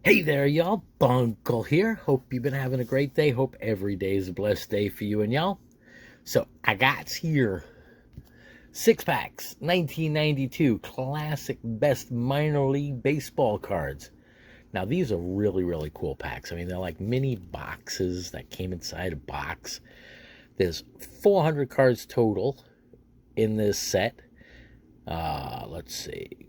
Hey there, y'all. Bunkle here. Hope you've been having a great day. Hope every day is a blessed day for you and y'all. So, I got here six packs, 1992 classic best minor league baseball cards. Now, these are really, really cool packs. I mean, they're like mini boxes that came inside a box. There's 400 cards total in this set. Let's see.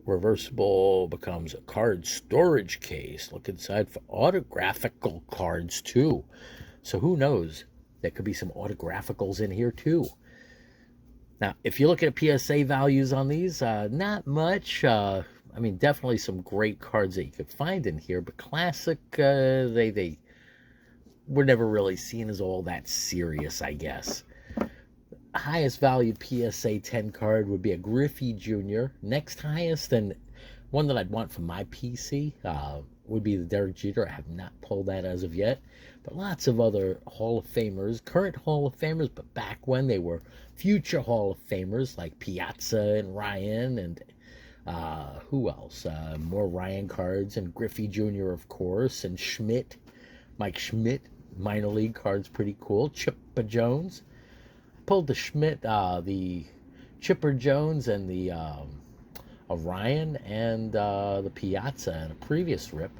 Reversible becomes a card storage case. Look inside for autographical cards too. So who knows? There could be some autographicals in here too. Now, if you look at PSA values on these, not much. I mean, definitely some great cards that you could find in here, but classic, they were never really seen as all that serious, I guess. Highest valued PSA 10 card would be a Griffey Jr. Next highest, and one that I'd want for my PC would be the Derek Jeter. I have not pulled that as of yet, but lots of other Hall of Famers, current Hall of Famers, but back when they were future Hall of Famers like Piazza and Ryan and who else? More Ryan cards and Griffey Jr. of course, and Schmidt, Mike Schmidt, minor league cards, pretty cool. Chipper Jones. Pulled the Schmidt, the Chipper Jones, and the Orion and the Piazza in a previous rip.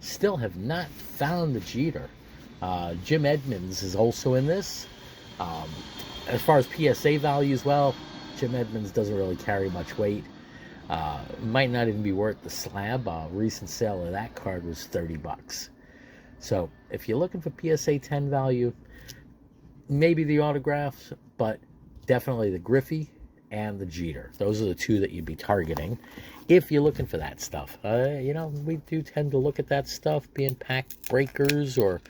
Still have not found the Jeter. Jim Edmonds is also in this. Um, as far as PSA values, well, Jim Edmonds doesn't really carry much weight. Might not even be worth the slab. Recent sale of that card was $30. So if you're looking for PSA 10 value, maybe the autographs, but definitely the Griffey and the Jeter. Those are the two that you'd be targeting if you're looking for that stuff. We do tend to look at that stuff being pack breakers or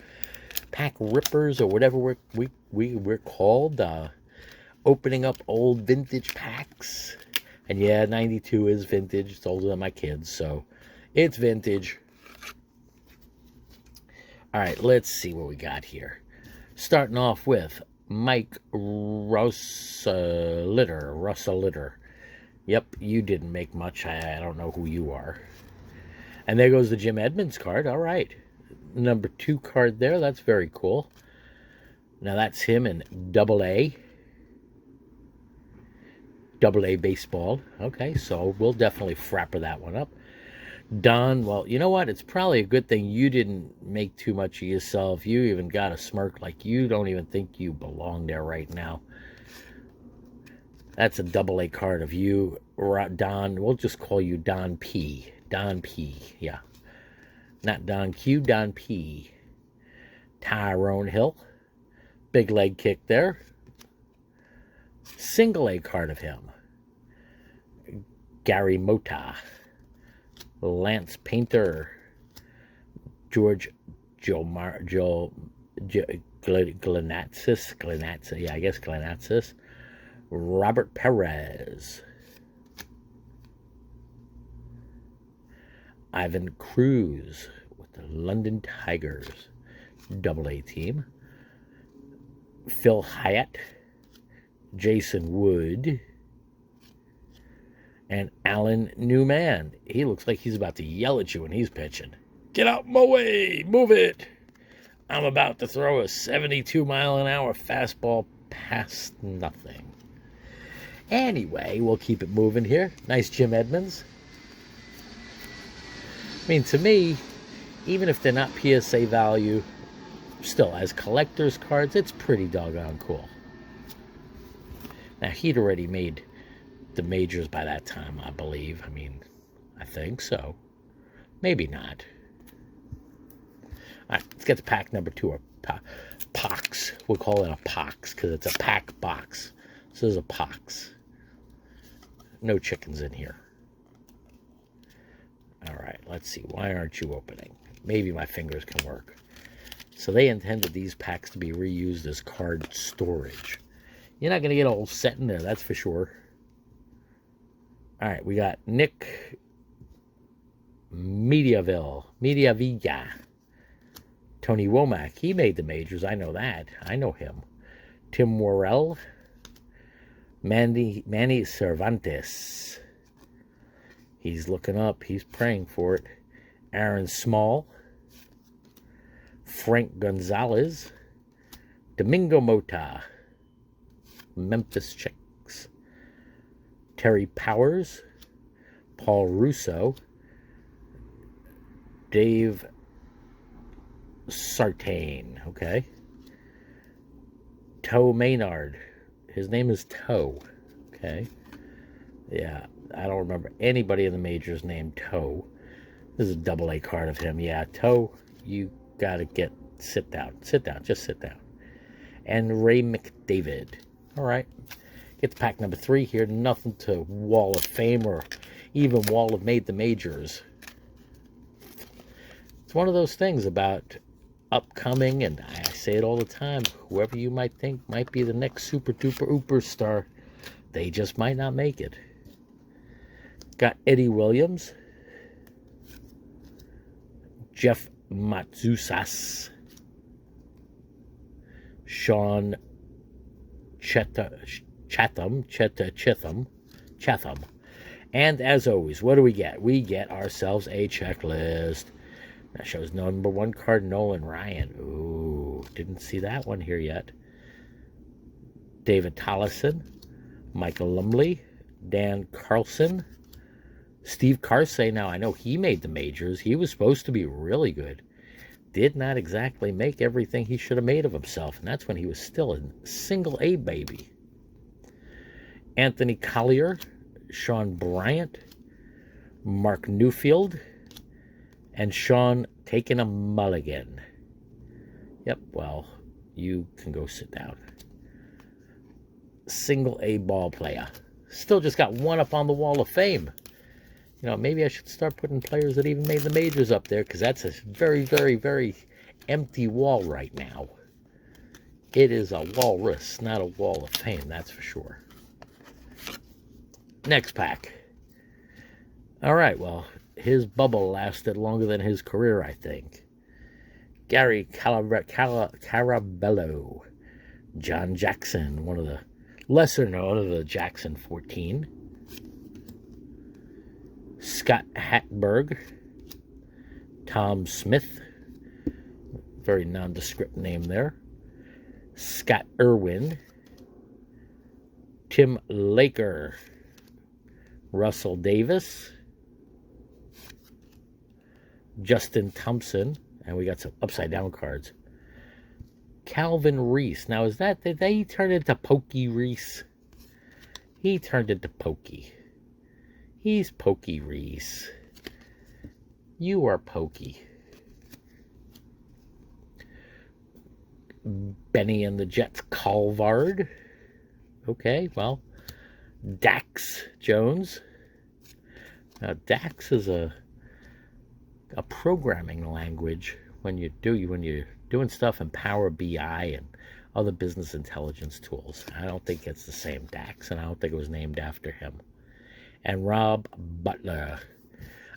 pack rippers or whatever we're called. Opening up old vintage packs. And yeah, 92 is vintage. It's older than my kids, so it's vintage. All right, let's see what we got here. Starting off with Mike Russelitter. Yep, you didn't make much. I don't know who you are. And there goes the Jim Edmonds card. All right. Number 2 card there. That's very cool. Now that's him in Double A. Double A baseball. Okay, so we'll definitely frapper that one up. Don, well, you know what? It's probably a good thing you didn't make too much of yourself. You even got a smirk like you don't even think you belong there right now. That's a double A card of you, Don. We'll just call you Don P. Don P. Yeah. Not Don Q, Don P. Tyrone Hill. Big leg kick there. Single A card of him. Gary Mota. Lance Painter, George Glenatsis, Robert Perez, Ivan Cruz with the London Tigers, Double A team, Phil Hyatt, Jason Wood, and Alan Newman. He looks like he's about to yell at you when he's pitching. Get out my way! Move it! I'm about to throw a 72-mile-an-hour fastball past nothing. Anyway, we'll keep it moving here. Nice Jim Edmonds. I mean, to me, even if they're not PSA value, still, as collector's cards, it's pretty doggone cool. Now, he'd already made the majors by that time, I believe. I mean, I think so. Maybe not. All right, let's get to pack number 2, or pox. We'll call it a pox because it's a pack box. This is a pox. No chickens in here. All right, let's see. Why aren't you opening? Maybe my fingers can work. So they intended these packs to be reused as card storage. You're not going to get a whole set in there, that's for sure. All right, we got Nick Mediavilla. Tony Womack, he made the majors. I know that. I know him. Tim Worrell. Manny Cervantes. He's looking up. He's praying for it. Aaron Small, Frank Gonzalez, Domingo Mota, Memphis Chicks, Terry Powers, Paul Russo, Dave Sartain, okay? Toe Maynard. His name is Toe, okay? Yeah, I don't remember anybody in the majors named Toe. This is a double-A card of him. Yeah, Toe, you gotta sit down. Sit down, just sit down. And Ray McDavid. All right, get to pack number 3 here. Nothing to Wall of Fame or even Wall of Made the Majors. It's one of those things about upcoming, and I say it all the time, whoever you might think might be the next super duper ooper star, they just might not make it. Got Eddie Williams, Jeff Matsusas, Sean Chatham. And as always, what do we get? We get ourselves a checklist. That shows number 1 card, Nolan Ryan. Ooh, didn't see that one here yet. David Tollison, Michael Lumley, Dan Carlson, Steve Carsey. Now, I know he made the majors. He was supposed to be really good. Did not exactly make everything he should have made of himself, and that's when he was still a single A baby. Anthony Collier, Sean Bryant, Mark Newfield, and Sean taking a mulligan. Yep, well, you can go sit down. Single A ball player. Still just got one up on the Wall of Fame. You know, maybe I should start putting players that even made the majors up there, because that's a very, very, very empty wall right now. It is a walrus, not a Wall of Fame, that's for sure. Next pack. All right, well, his bubble lasted longer than his career, I think. Gary Carabello, John Jackson, one of the lesser known of the Jackson 14. Scott Hatberg, Tom Smith, very nondescript name there. Scott Irwin, Tim Laker, Russell Davis, Justin Thompson, and we got some upside down cards. Calvin Reese. Now, is that, did he turn into Pokey Reese? He turned into Pokey. He's Pokey Reese. You are Pokey. Benny and the Jets Colvard. Okay, well, Dax Jones. Now, Dax is a programming language when you're doing stuff in Power BI and other business intelligence tools. I don't think it's the same Dax, and I don't think it was named after him. And Rob Butler.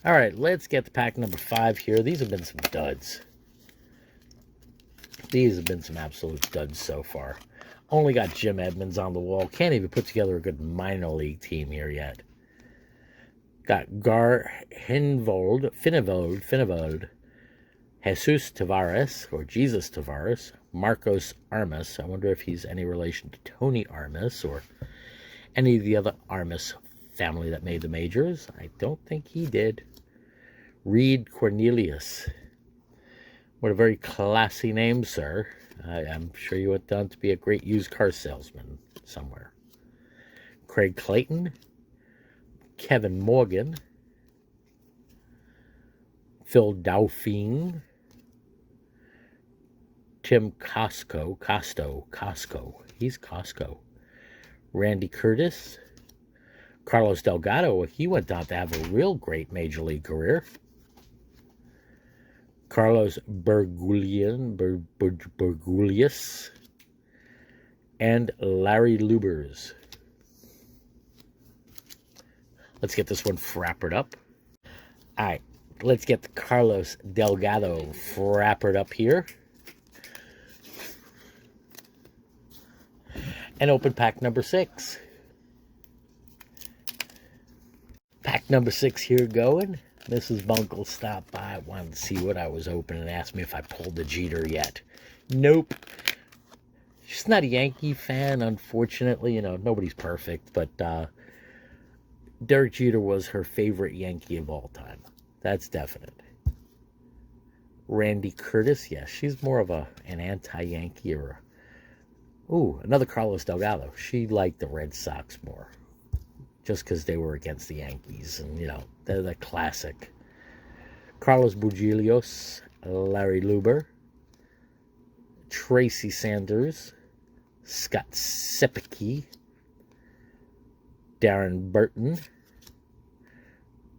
All right, let's get to pack number 5 here. These have been some duds. These have been some absolute duds so far. Only got Jim Edmonds on the wall. Can't even put together a good minor league team here yet. Got Gar Finnevold, Jesus Tavares, or Jesus Tavares, Marcos Armas. I wonder if he's any relation to Tony Armas or any of the other Armas family that made the majors. I don't think he did. Reed Cornelius. What a very classy name, sir. I'm sure you went down to be a great used car salesman somewhere. Craig Clayton, Kevin Morgan, Phil Dauphin, Tim Costo, he's Costco, Randy Curtis, Carlos Delgado. He went on to have a real great major league career. Carlos Bergulius, and Larry Lubers. Let's get this one frappered up. All right, let's get the Carlos Delgado frappered up here. And open pack number 6. Pack number 6 here going. Mrs. Bunkle stopped by, wanted to see what I was opening, and asked me if I pulled the Jeter yet. Nope. She's not a Yankee fan, unfortunately. You know, nobody's perfect, but Derek Jeter was her favorite Yankee of all time. That's definite. Randy Curtis, yes, she's more of an anti-Yankee or another Carlos Delgado. She liked the Red Sox more, just because they were against the Yankees, and you know they're the classic. Carlos Bugielios, Larry Luber, Tracy Sanders, Scott Sepicki, Darren Burton,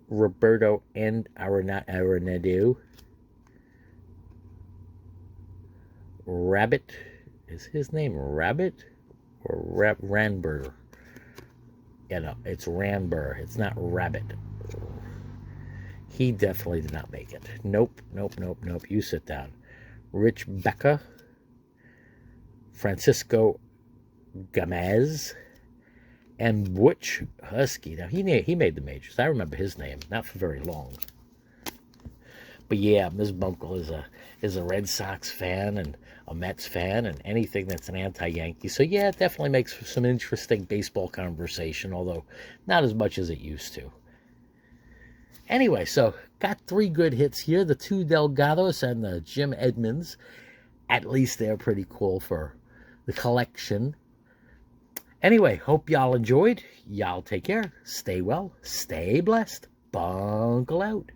Roberto and Arenado, Rabbit, is his name Rabbit or Ranbur? Yeah, no, it's Ranbur. It's not Rabbit. He definitely did not make it. Nope. You sit down. Rich Becca, Francisco Gamez, and Butch Husky. Now, he made the majors. I remember his name. Not for very long. But yeah, Ms. Bunkle is a Red Sox fan and a Mets fan and anything that's an anti-Yankee. So yeah, it definitely makes for some interesting baseball conversation, although not as much as it used to. Anyway, so got 3 good hits here. The 2 Delgados and the Jim Edmonds. At least they're pretty cool for the collection. Anyway, hope y'all enjoyed. Y'all take care. Stay well. Stay blessed. Bunkle out.